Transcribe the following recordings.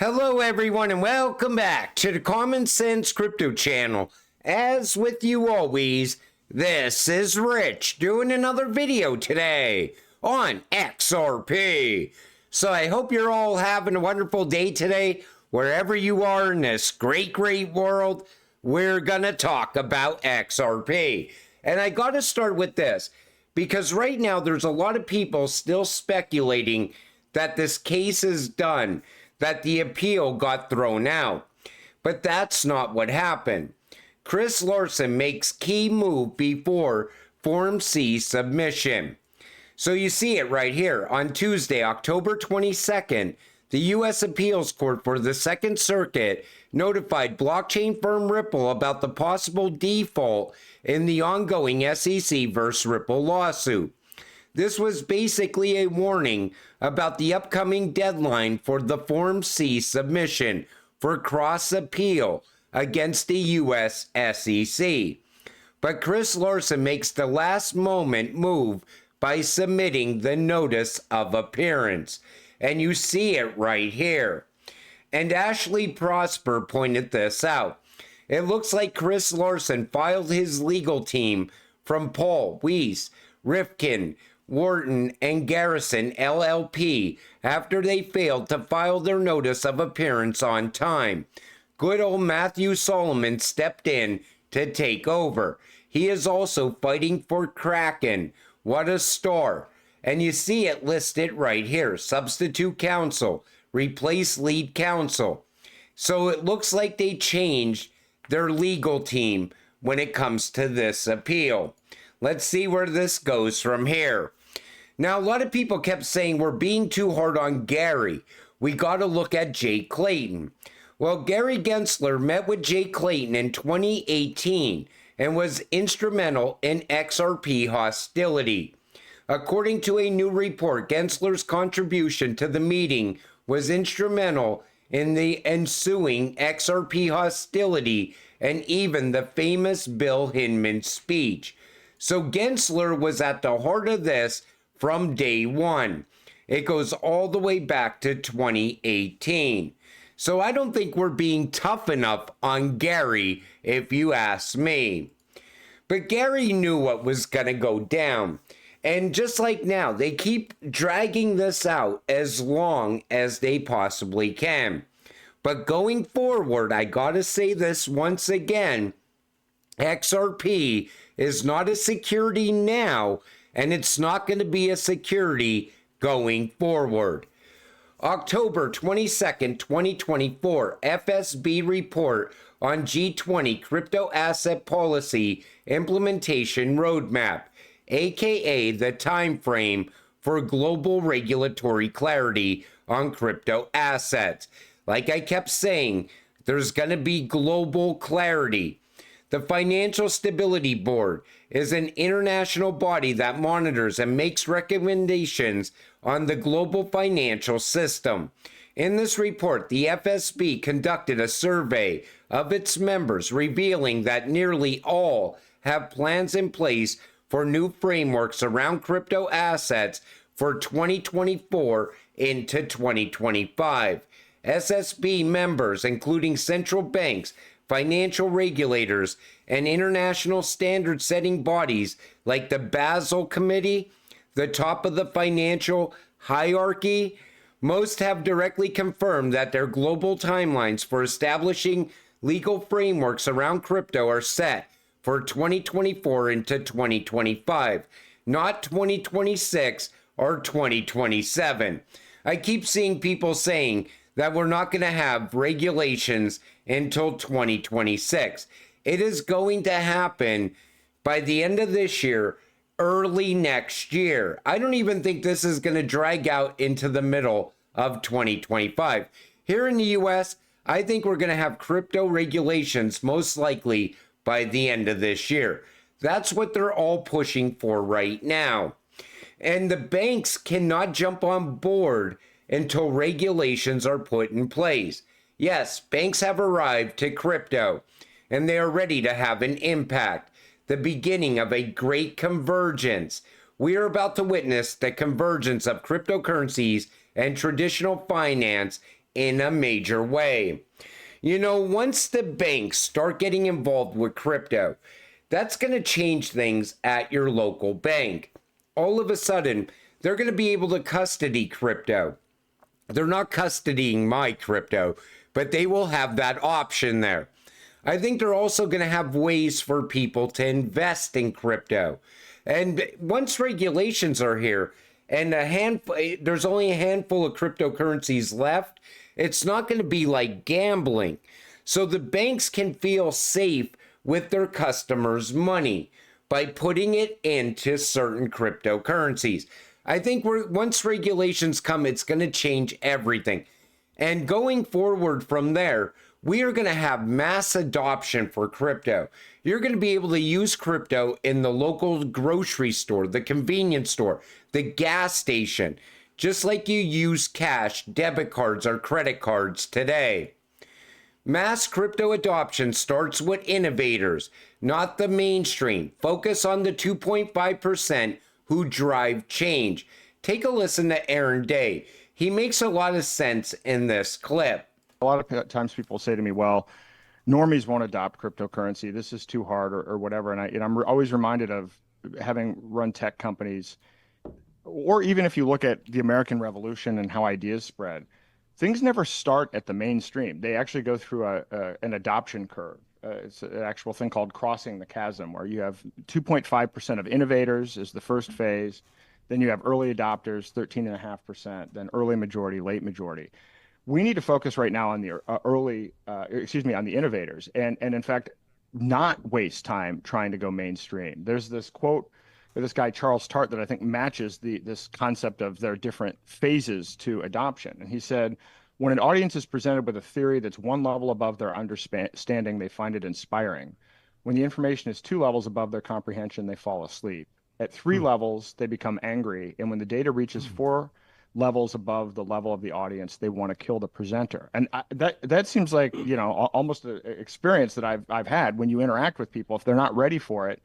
Hello everyone and welcome back to the Common Sense Crypto channel. As with you always, this is Rich doing another video today on XRP. So I hope you're all having a wonderful day today. Wherever you are in this great world, we're gonna talk about XRP. And I gotta start with this, because right now there's a lot of people still speculating that this case is done, that the appeal got thrown out. But that's not what happened. Chrislson makes key move before Form C submission. So you see it right here. On Tuesday, October 22nd, the U.S. Appeals Court for the Second Circuit notified blockchain firm Ripple about the possible default in the ongoing SEC versus Ripple lawsuit. This was basically a warning about the upcoming deadline for the Form C submission for cross-appeal against the U.S. SEC. But Chrislson makes the last-moment move by submitting the notice of appearance. And you see it right here. And Ashley Prosper pointed this out. It looks like Chrislson filed his legal team from Paul, Weiss, Rifkin, Wharton, and Garrison LLP after they failed to file their notice of appearance on time. Good old Matthew Solomon stepped in to take over. He is also fighting for Kraken. What a star. And you see it listed right here. Substitute counsel, replace lead counsel. So it looks like they changed their legal team when it comes to this appeal. Let's see where this goes from here. Now, a lot of people kept saying we're being too hard on Gary. We got to look at Jay Clayton. Well, Gary Gensler met with Jay Clayton in 2018 and was instrumental in XRP hostility. According to a new report, Gensler's contribution to the meeting was instrumental in the ensuing XRP hostility and even the famous Bill Hinman speech. So Gensler was at the heart of this from day one. It goes all the way back to 2018. So I don't think we're being tough enough on Gary, if you ask me. But Gary knew what was going to go down. And just like now, they keep dragging this out as long as they possibly can. But going forward, I gotta say this once again, XRP is not a security now, and it's not going to be a security going forward. October 22nd, 2024, FSB Report on G20 Crypto Asset Policy Implementation Roadmap, aka the time frame for global regulatory clarity on crypto assets. Like I kept saying, there's going to be global clarity. The Financial Stability Board is an international body that monitors and makes recommendations on the global financial system. In this report, the FSB conducted a survey of its members, revealing that nearly all have plans in place for new frameworks around crypto assets for 2024 into 2025. SSB members, including central banks, financial regulators, and international standard-setting bodies like the Basel Committee, the top of the financial hierarchy, most have directly confirmed that their global timelines for establishing legal frameworks around crypto are set for 2024 into 2025, not 2026 or 2027. I keep seeing people saying that we're not going to have regulations until 2026. It is going to happen by the end of this year, early next year. I don't even think this is going to drag out into the middle of 2025. Here in the US, I think we're going to have crypto regulations most likely by the end of this year. That's what they're all pushing for right now. And the banks cannot jump on board until regulations are put in place. Yes, banks have arrived to crypto, and they are ready to have an impact, the beginning of a great convergence. We are about to witness the convergence of cryptocurrencies and traditional finance in a major way. You know, once the banks start getting involved with crypto, that's going to change things at your local bank. All of a sudden, they're going to be able to custody crypto. They're not custodying my crypto, but they will have that option there. I think they're also going to have ways for people to invest in crypto. And once regulations are here and there's only a handful of cryptocurrencies left, it's not going to be like gambling. So the banks can feel safe with their customers' money by putting it into certain cryptocurrencies. I think once regulations come, it's going to change everything. And going forward from there, we are going to have mass adoption for crypto. You're going to be able to use crypto in the local grocery store, the convenience store, the gas station, just like you use cash, debit cards, or credit cards today. Mass crypto adoption starts with innovators, not the mainstream. Focus on the 2.5% who drive change. Take a listen to Aaron Day. He makes a lot of sense in this clip. A lot of times people say to me, well, normies won't adopt cryptocurrency. This is too hard or whatever. And I'm always reminded of having run tech companies, or even if you look at the American Revolution and how ideas spread, things never start at the mainstream. They actually go through an adoption curve. It's an actual thing called crossing the chasm, where you have 2.5% of innovators is the first phase. Then you have early adopters, 13.5%, then early majority, late majority. We need to focus right now on the on the innovators, and in fact, not waste time trying to go mainstream. There's this quote by this guy, Charles Tart, that I think matches this concept of their different phases to adoption. And he said, when an audience is presented with a theory that's one level above their understanding, they find it inspiring. When the information is 2 levels above their comprehension, they fall asleep. At 3 levels, they become angry. And when the data reaches 4 levels above the level of the audience, they want to kill the presenter. And that seems like, you know, almost an experience that I've had when you interact with people. If they're not ready for it,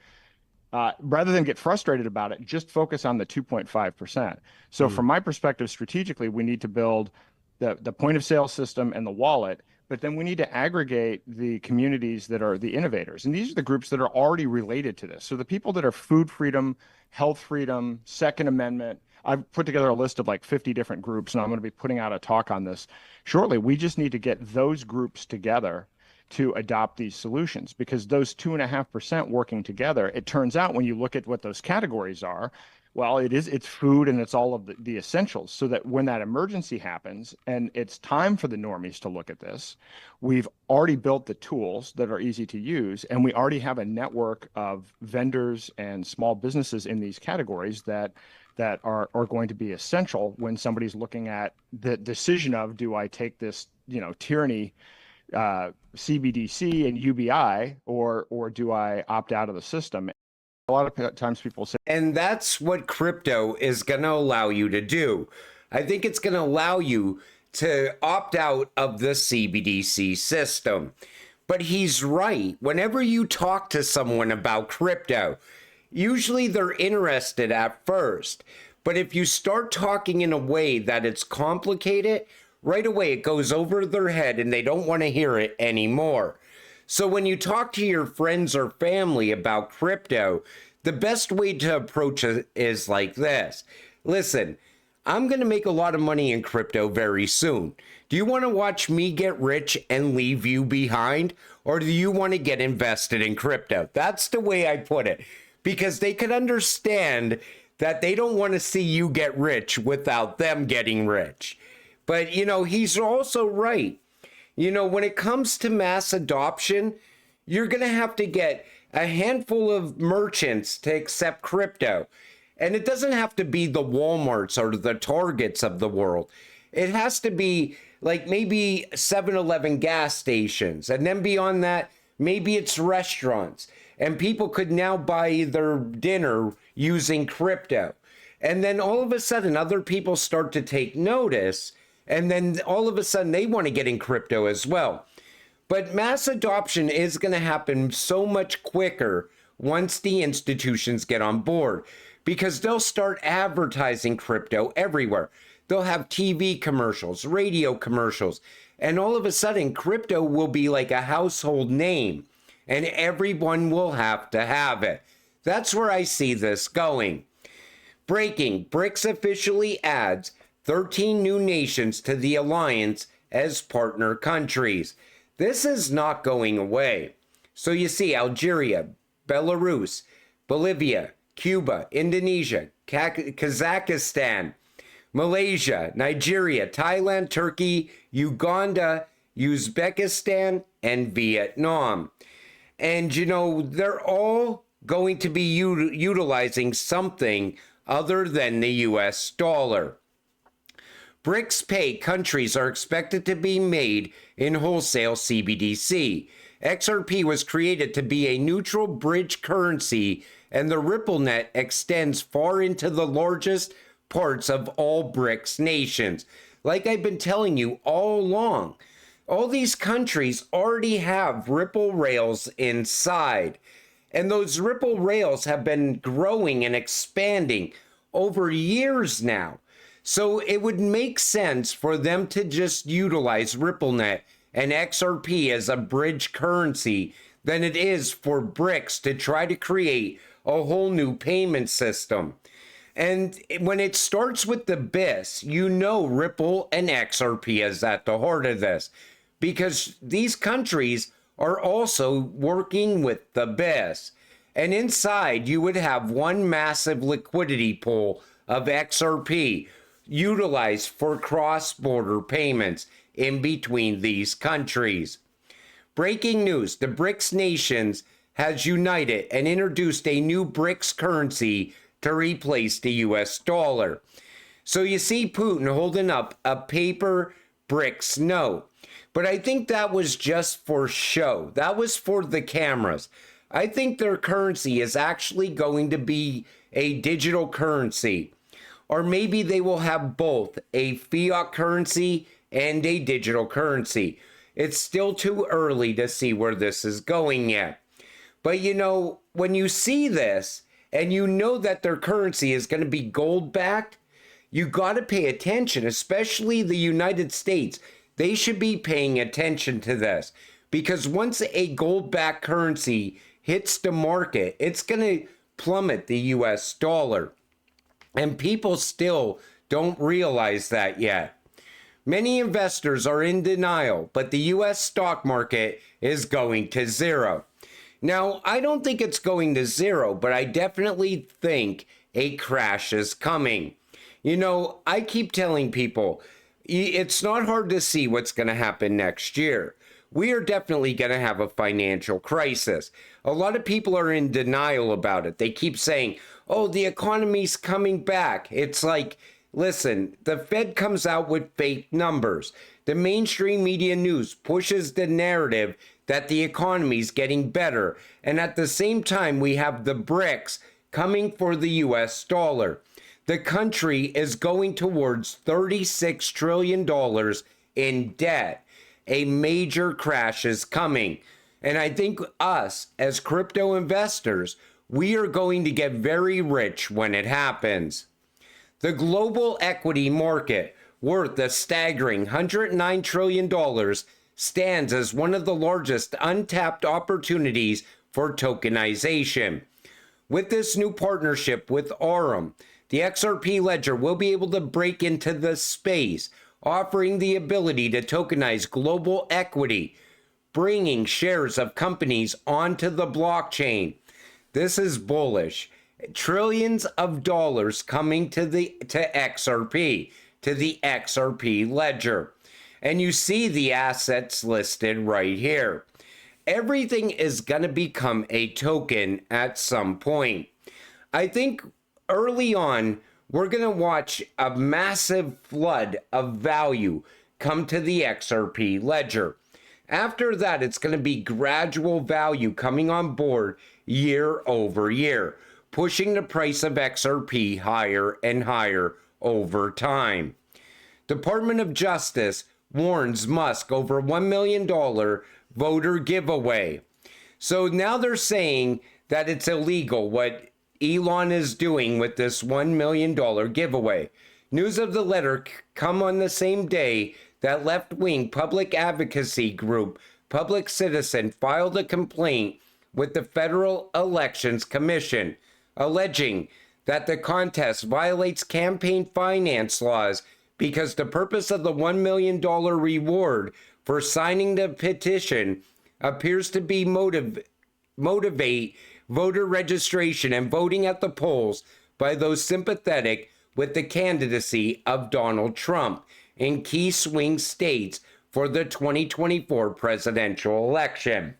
rather than get frustrated about it, just focus on the 2.5%. So from my perspective, strategically, we need to build the point of sale system and the wallet, but then we need to aggregate the communities that are the innovators. And these are the groups that are already related to this. So the people that are food freedom, health freedom, Second Amendment. I've put together a list of like 50 different groups, and I'm going to be putting out a talk on this shortly. We just need to get those groups together to adopt these solutions, because those 2.5% working together, it turns out when you look at what those categories are, well, it's food and it's all of the essentials, so that when that emergency happens and it's time for the normies to look at this, we've already built the tools that are easy to use, and we already have a network of vendors and small businesses in these categories that are going to be essential when somebody's looking at the decision of, do I take this, you know, tyranny CBDC and UBI, or do I opt out of the system? A lot of times people say, and that's what crypto is going to allow you to do. I think it's going to allow you to opt out of the CBDC system. But he's right. Whenever you talk to someone about crypto, usually they're interested at first. But if you start talking in a way that it's complicated, right away it goes over their head and they don't want to hear it anymore. So when you talk to your friends or family about crypto, the best way to approach it is like this. Listen, I'm going to make a lot of money in crypto very soon. Do you want to watch me get rich and leave you behind? Or do you want to get invested in crypto? That's the way I put it. Because they could understand that they don't want to see you get rich without them getting rich. But, you know, he's also right. You know, when it comes to mass adoption, you're going to have to get a handful of merchants to accept crypto. And it doesn't have to be the Walmarts or the Targets of the world. It has to be like maybe 7-Eleven gas stations. And then beyond that, maybe it's restaurants. And people could now buy their dinner using crypto. And then all of a sudden, other people start to take notice. And then all of a sudden, they want to get in crypto as well. But mass adoption is going to happen so much quicker once the institutions get on board, because they'll start advertising crypto everywhere. They'll have TV commercials, radio commercials, and all of a sudden crypto will be like a household name and everyone will have to have it. That's where I see this going. Breaking, Brics officially adds 13 new nations to the alliance as partner countries. This is not going away. So you see Algeria, Belarus, Bolivia, Cuba, Indonesia, Kazakhstan, Malaysia, Nigeria, Thailand, Turkey, Uganda, Uzbekistan, and Vietnam. And you know, they're all going to be utilizing something other than the US dollar. Brics Pay countries are expected to be made in wholesale CBDC. XRP was created to be a neutral bridge currency, and the Ripple net extends far into the largest parts of all Brics nations. Like I've been telling you all along, all these countries already have Ripple rails inside. And those Ripple rails have been growing and expanding over years now. So it would make sense for them to just utilize RippleNet and XRP as a bridge currency than it is for Brics to try to create a whole new payment system. And when it starts with the BIS, you know Ripple and XRP is at the heart of this, because these countries are also working with the BIS. And inside, you would have one massive liquidity pool of XRP utilized for cross-border payments in between these countries. Breaking news, the BRICS nations has united and introduced a new BRICS currency to replace the US dollar. So you see Putin holding up a paper BRICS note. But I think that was just for show. That was for the cameras. I think their currency is actually going to be a digital currency. Or maybe they will have both a fiat currency and a digital currency. It's still too early to see where this is going yet. But you know, when you see this and you know that their currency is going to be gold backed, you got to pay attention, especially the United States. They should be paying attention to this, because once a gold backed currency hits the market, it's going to plummet the US dollar. And people still don't realize that yet. Many investors are in denial, but the US stock market is going to zero. Now, I don't think it's going to zero, but I definitely think a crash is coming. You know, I keep telling people, it's not hard to see what's going to happen next year. We are definitely going to have a financial crisis. A lot of people are in denial about it. They keep saying, oh, the economy's coming back. It's like, listen, the Fed comes out with fake numbers. The mainstream media news pushes the narrative that the economy's getting better. And at the same time, we have the BRICS coming for the US dollar. The country is going towards $36 trillion in debt. A major crash is coming. And I think us, as crypto investors, we are going to get very rich when it happens. The global equity market, worth a staggering $109 trillion, stands as one of the largest untapped opportunities for tokenization. With this new partnership with Aurum, the XRP ledger will be able to break into the space, offering the ability to tokenize global equity, bringing shares of companies onto the blockchain. This is bullish. Trillions of dollars coming to XRP, to the XRP ledger. And you see the assets listed right here. Everything is going to become a token at some point. I think early on, we're going to watch a massive flood of value come to the XRP ledger. After that, it's going to be gradual value coming on board year over year, pushing the price of XRP higher and higher over time. Department of Justice warns Musk over $1 million voter giveaway. So now they're saying that it's illegal what Elon is doing with this $1 million giveaway. News of the letter come on the same day that left-wing public advocacy group Public Citizen filed a complaint with the Federal Elections Commission, alleging that the contest violates campaign finance laws because the purpose of the $1 million reward for signing the petition appears to be motivate voter registration and voting at the polls by those sympathetic with the candidacy of Donald Trump in key swing states for the 2024 presidential election.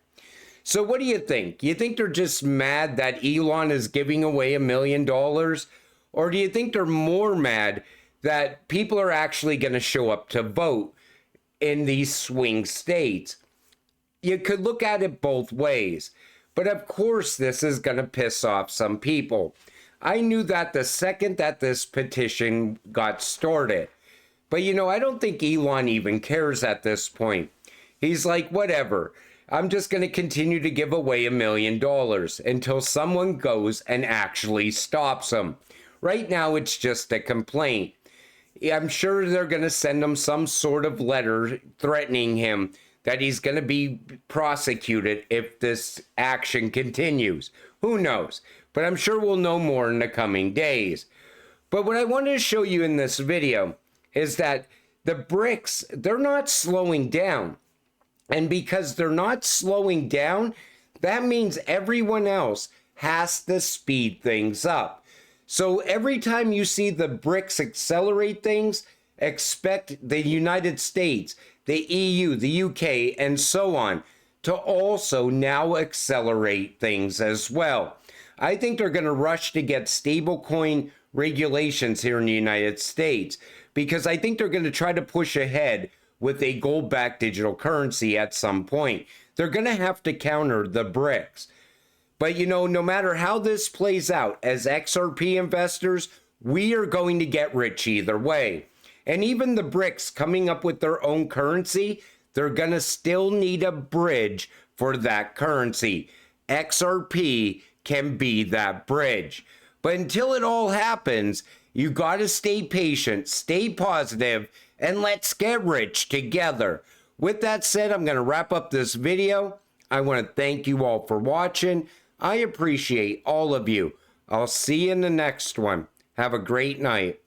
So what do you think? You think they're just mad that Elon is giving away $1 million? Or do you think they're more mad that people are actually going to show up to vote in these swing states? You could look at it both ways. But of course, this is going to piss off some people. I knew that the second that this petition got started. But I don't think Elon even cares at this point. He's like, whatever. I'm just going to continue to give away $1 million until someone goes and actually stops him. Right now, it's just a complaint. I'm sure they're going to send him some sort of letter threatening him that he's going to be prosecuted if this action continues. Who knows? But I'm sure we'll know more in the coming days. But what I wanted to show you in this video is that the Brics, they're not slowing down. And because they're not slowing down, that means everyone else has to speed things up. So every time you see the Brics accelerate things, expect the United States, the EU, the UK, and so on to also now accelerate things as well. I think they're going to rush to get stablecoin regulations here in the United States because I think they're going to try to push ahead with a gold-backed digital currency at some point. They're going to have to counter the Brics. But no matter how this plays out, as XRP investors, we are going to get rich either way. And even the Brics coming up with their own currency, they're going to still need a bridge for that currency. XRP can be that bridge. But until it all happens, you got to stay patient, stay positive, and let's get rich together. With that said, I'm going to wrap up this video. I want to thank you all for watching. I appreciate all of you. I'll see you in the next one. Have a great night.